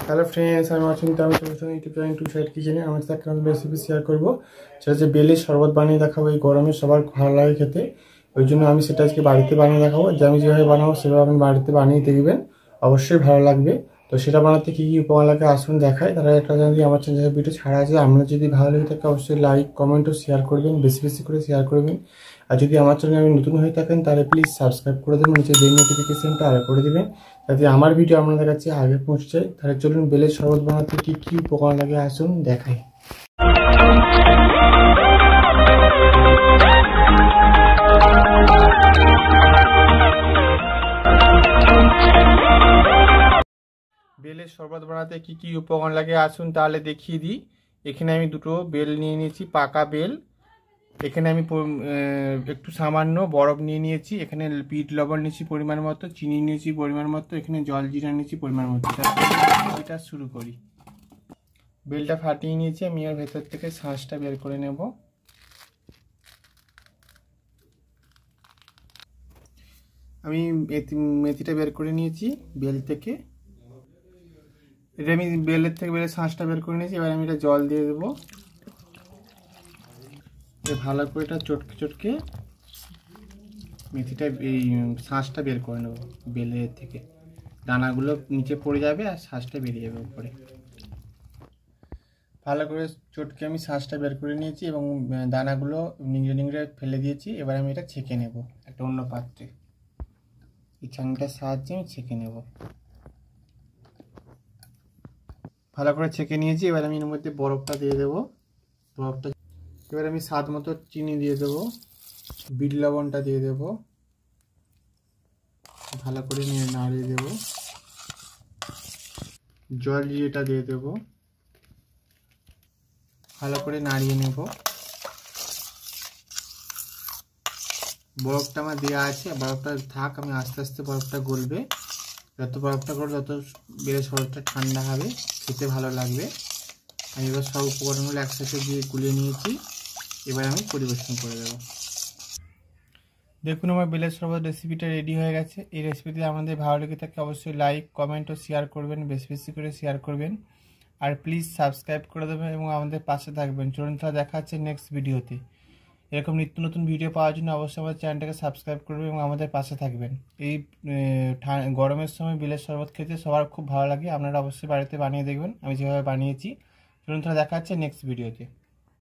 Hello friends, আমি অচিন্ত। আমি তোমার সঙ্গে ইউটিউব চ্যানেল টু সাইড কিচেনে আমার সাথে একটা রেসিপি শেয়ার করবো। সেটা হচ্ছে বেলের শরবত বানিয়ে দেখাবো। এই গরমে সবার ভালো লাগে খেতে, ওই জন্য আমি সেটা আজকে বাড়িতে বানিয়ে দেখাবো। যে আমি যেভাবে বানাবো সেভাবে আপনি বাড়িতে বানিয়ে দেখবেন, অবশ্যই ভালো লাগবে। তো সেটা বানাতে কী কী উপকরণ লাগে আসুন দেখায়। তারা একটা যদি আমার চ্যানেলে ভিডিও ছাড়া আছে, আপনার যদি ভালো লাগে থাকে অবশ্যই লাইক কমেন্ট ও শেয়ার করবেন, বেশি বেশি করে শেয়ার করবেন। আর যদি আমার চ্যানেলে আমি নতুন হয়ে থাকেন তাহলে প্লিজ সাবস্ক্রাইব করে দেবেন, নিচে বেল নোটিফিকেশনটা আগে করে দেবেন যাতে আমার ভিডিও আপনাদের কাছে আগে পৌঁছে যায়। তাহলে চলুন বেলের শরবত বানাতে কী কী উপকরণ লাগে আসুন দেখাই। বেলের শরবত বানাতে কী কী উপকরণ লাগে আসুন তাহলে দেখিয়ে দিই। এখানে আমি দুটো বেল নিয়ে নিয়েছি, পাকা বেল। এখানে আমি একটু সামান্য বরফ নিয়ে নিয়েছি। এখানে বিট লবণ নিয়েছি পরিমাণ মতো, চিনি নিয়েছি পরিমাণ মতো, এখানে জল জিরা নিয়েছি পরিমাণ মতো। এটা শুরু করি। বেলটা ফাটিয়ে নিয়েছি, আমি এর ভেতর থেকে শাঁসটা বের করে নেব। আমি মেথিটা বের করে নিয়েছি বেল থেকে। এটা আমি বেলের শাঁসটা বের করে নিয়েছি। এবার আমি এটা জল দিয়ে দেবো। ভালো করে এটা চটকে চটকে মেথিটা এই শাঁসটা বের করে নেব। বেলের থেকে দানাগুলো নিচে পড়ে যাবে আর শাঁসটা বেরিয়ে যাবে উপরে। ভালো করে চটকে আমি শাঁসটা বের করে নিয়েছি এবং দানাগুলো নিংড়ে নিংড়ে ফেলে দিয়েছি। এবার আমি এটা ছেঁকে নেব একটা অন্য পাত্রে। এই ছাঁকনিটার সাহায্যে আমি ছেঁকে নেব। ভালো করে ছেঁকে নিয়েছি। এবার আমি এর মধ্যে বরফটা দিয়ে দেবো। এবার আমি স্বাদ মতো চিনি দিয়ে দেবো, বিট লবণটা দিয়ে দেবো, ভালো করে নাড়িয়ে দেবো। জল জিরেটা দিয়ে দেবো, ভালো করে নাড়িয়ে নেব। বরফটা আমার দেওয়া আছে, বরফটা থাক, আমি আস্তে আস্তে বরফটা গলবে। যত বরফটা গলবে তত বেলের শরবতটা ঠান্ডা হবে, খেতে ভালো লাগবে। আমি এবার সব উপকরণগুলো একসাথে দিয়ে গুলিয়ে নিয়েছি। এবার আমি পরিবেশন করে দেবো। দেখুন আমার বেলের শরবত রেসিপিটা রেডি হয়ে গেছে। এই রেসিপিটি আমাদের ভালো লেগে থাকে অবশ্যই লাইক কমেন্ট ও শেয়ার করবেন, বেশি বেশি করে শেয়ার করবেন। আর প্লিজ সাবস্ক্রাইব করে দেবেন এবং আমাদের পাশে থাকবেন। চলুন তাহলে দেখা হচ্ছে নেক্সট ভিডিওতে। এরকম নিত্য নতুন ভিডিও পাওয়ার জন্য অবশ্যই আমাদের চ্যানেলটাকে সাবস্ক্রাইব করবেন এবং আমাদের পাশে থাকবেন। এই গরমের সময় বেলের শরবত খেতে সবার খুব ভালো লাগে। আপনারা অবশ্যই বাড়িতে বানিয়ে দেখবেন আমি যেভাবে বানিয়েছি। চলুন তাহলে দেখা হচ্ছে নেক্সট ভিডিওতে।